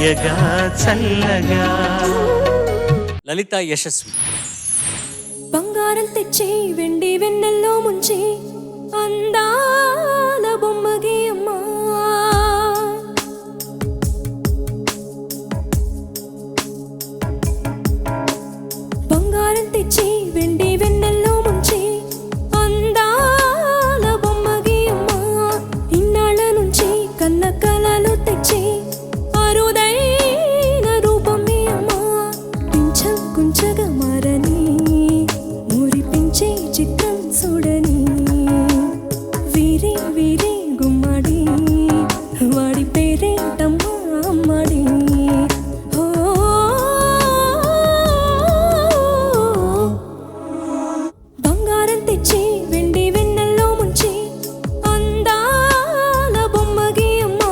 తీయగా చల్లగా. లలిత యశస్వి. బంగారం తెచ్చి వెండి వెన్నెల్లో ముంచి అందాల బొమ్మగి అమ్మా. బంగారం తెచ్చి వెండి వెన్నెల్లో ముంచి అందాల బొమ్మగి అమ్మా. ఇన్నాళ్ళ నుంచి కన్న కలలు తెచ్చి అరుదైన రూపం మీ అమ్మా. పింఛం కుంచగా మారని మురిపించే చిత్రం చూడని వీరి వీరి గుమ్మడి వాడి పేరేంటమ్మా అమ్మడి. బంగారం తెచ్చి వెండి వెన్నెల్లో ముంచి అందాల బొమ్మగి అమ్మా.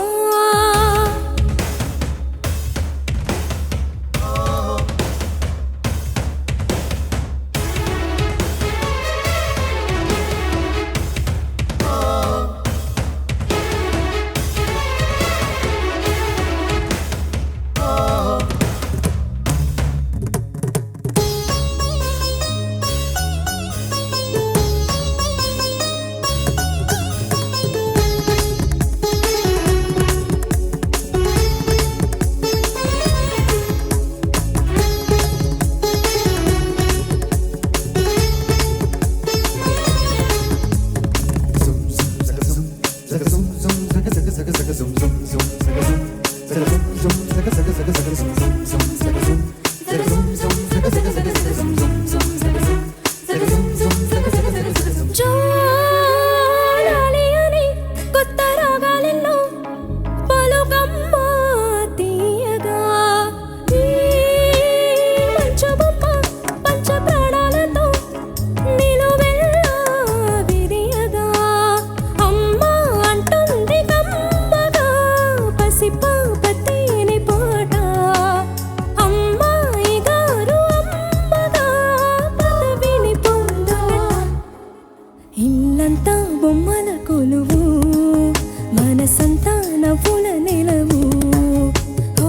జోలాలి అని కొత్త రాగాలెన్నో పలుకమ్మ తీయగా. ఈ మంచు బొమ్మ పంచ ప్రాణాలతో నిలువెల్లా విరియగా. అమ్మ అంటుంది కమ్మగా పసిపాప తేనె పాట. అమ్మాయి గారు అమ్మగా పదవిని పొందునట. ఇల్లంతా బొమ్మల కొలువు మనసంతా నవ్వుల నిలవు. ఓ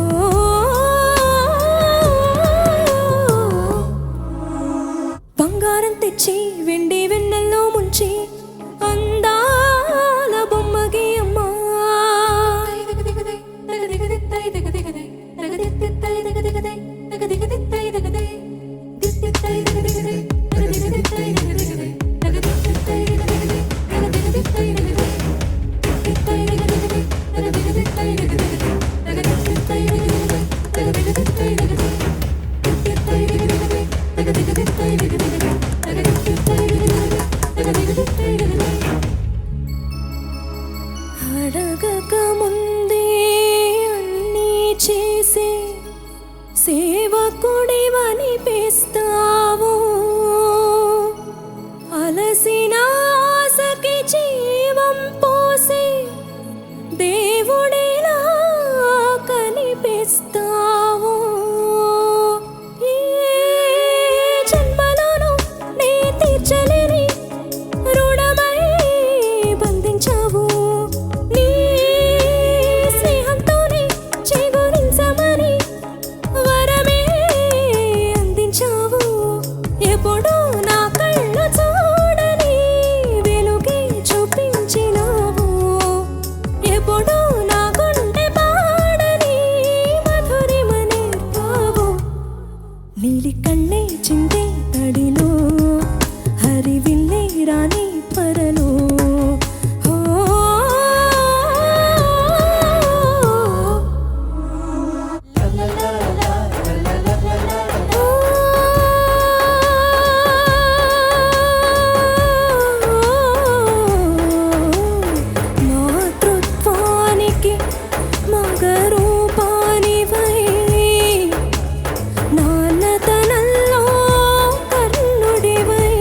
బంగారం తెచ్చి వెండి వెన్నెల్లో ముంచి అందాల బొమ్మగి అమ్మా. అడగక ముందే అన్నీ చేసి సేవకుడివనిపిస్తావు. అలసిన ఆశకి జీవం పోసి దేవుడిలా కనిపిస్తావు. ఏ జన్మలోనూ నే తీర్చలేని రుణమై బంధించావు. నీ స్నేహంతోనే చేకూరించమని వరమే అందించావు. ఎప్పుడూ నా కళ్ళు చూడని వెలుగే చూపించినావు. ఎప్పుడూ నా గుండె పాడని మధురిమ నేర్పావు. నీలి కళ్ళే చిందే తడిలో హరివిల్లే రాని పరలో. మాతృత్వానికి మగరూపానివై నాన్నతనంలో కర్ణుడివై.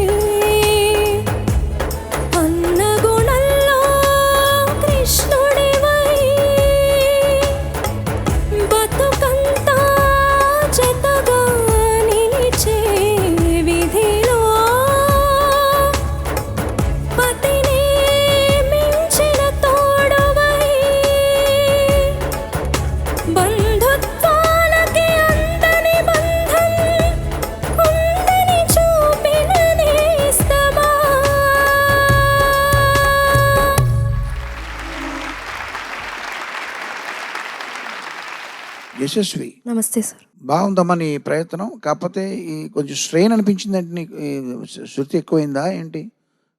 యశస్వి, నమస్తే సార్. బాగుందమ్మా నీ ప్రయత్నం. కాకపోతే ఈ కొంచెం స్ట్రెయిన్ అనిపించింది అంటే నీకు ఈ శృతి ఎక్కువైందా ఏంటి?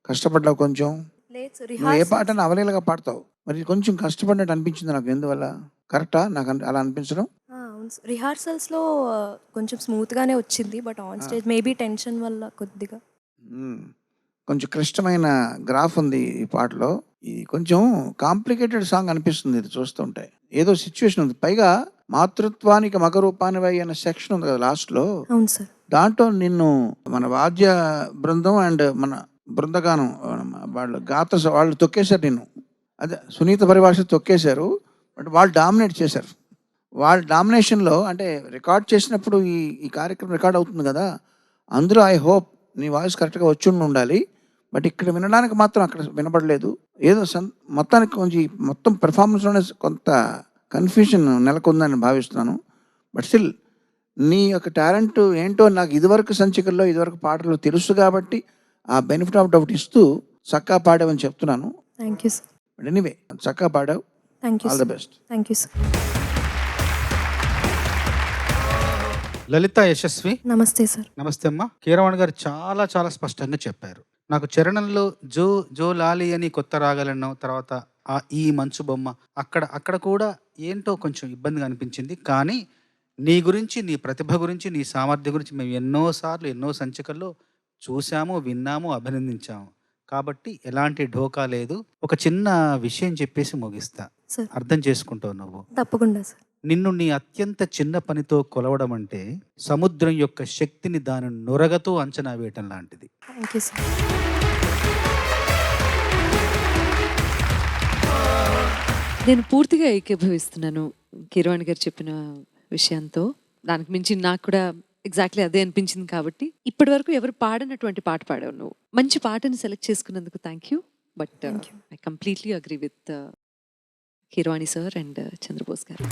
కష్టపడ్డావు కొంచెం? లేదు సార్, నువ్వు ఏ పాటను అవలీలగా పాడతావు, మరి కొంచెం కష్టపడినట్టు అనిపించింది నాకు. ఎందువల్ల? కరెక్టా నాకు అలా అనిపించడం? అవును సార్, రిహార్సల్స్లో కొంచెం స్మూత్గానే వచ్చింది, but on stage maybe tension వల్ల కొద్దిగా. కొంచెం క్లిష్టమైన గ్రాఫ్ ఉంది ఈ పాటలో. ఇది కొంచెం కాంప్లికేటెడ్ సాంగ్ అనిపిస్తుంది ఇది చూస్తుంటే. ఏదో సిచ్యువేషన్ ఉంది. పైగా మాతృత్వానికి మగరూపానివై అనే సెక్షన్ ఉంది కదా లాస్ట్లో. అవును సార్. దాంట్లో నిన్ను మన వాద్య బృందం అండ్ మన బృందగానం వాళ్ళు వాళ్ళు తొక్కేశారు నిన్ను. అదే సునీత పరిభాష తొక్కేశారు. బట్ వాళ్ళు డామినేట్ చేశారు. వాళ్ళ డామినేషన్లో అంటే రికార్డ్ చేసినప్పుడు ఈ కార్యక్రమం రికార్డ్ అవుతుంది కదా, అందులో ఐ హోప్ నీ వాయిస్ కరెక్ట్గా వచ్చి ఉండాలి. బట్ ఇక్కడ వినడానికి మాత్రం అక్కడ వినపడలేదు. ఏదో మొత్తానికి కొంచెం మొత్తం పెర్ఫార్మెన్స్లోనే కొంత కన్ఫ్యూజన్ నెలకొందని భావిస్తున్నాను. బట్ స్టిల్ నీ యొక్క టాలెంట్ ఏంటో నాకు ఇదివరకు పాటలు తెలుసు కాబట్టి ఆ బెనిఫిట్ ఆఫ్ డౌట్ ఇస్తూ చక్కగా పాడావని చెప్తున్నాను. Thank you sir. But anyway చక్కగా పాడావు. Thank you. All the best. Thank you sir. Lalitha Yashasvi, నమస్తే సార్. నమస్తే అమ్మా. కీరవాణి గారు చాలా చాలా స్పష్టంగా చెప్పారు. నాకు చరణంలో జో జో లాలి అని కొత్త రాగాలన్నాం, తర్వాత ఈ మంచు బొమ్మ అక్కడ కూడా ఏంటో కొంచెం ఇబ్బందిగా అనిపించింది. కానీ నీ గురించి, నీ ప్రతిభ గురించి, నీ సామర్థ్యం గురించి మేము ఎన్నోసార్లు ఎన్నో సంచికల్లో చూసాము, విన్నాము, అభినందించాము. కాబట్టి ఎలాంటి ఢోకా లేదు. ఒక చిన్న విషయం చెప్పేసి ముగిస్తా, సార్. అర్థం చేసుకుంటావు నువ్వు. తప్పకుండా సార్. నిన్ను నీ అత్యంత చిన్న పనితో కొలవడం అంటే సముద్రం యొక్క శక్తిని దాని నొరగతో అంచనా వేయటం లాంటిది. Thank you sir. నేను పూర్తిగా ఏకీభవిస్తున్నాను కీరవాణి గారు చెప్పిన విషయంతో. దానికి మించి నాకు కూడా ఎగ్జాక్ట్లీ అదే అనిపించింది. కాబట్టి ఇప్పటి వరకు ఎవరు పాడనటువంటి పాట పాడావు నువ్వు. మంచి పాటని సెలెక్ట్ చేసుకున్నందుకు thank you. But I completely agree with Keeravani sir and Chandrabose గారు.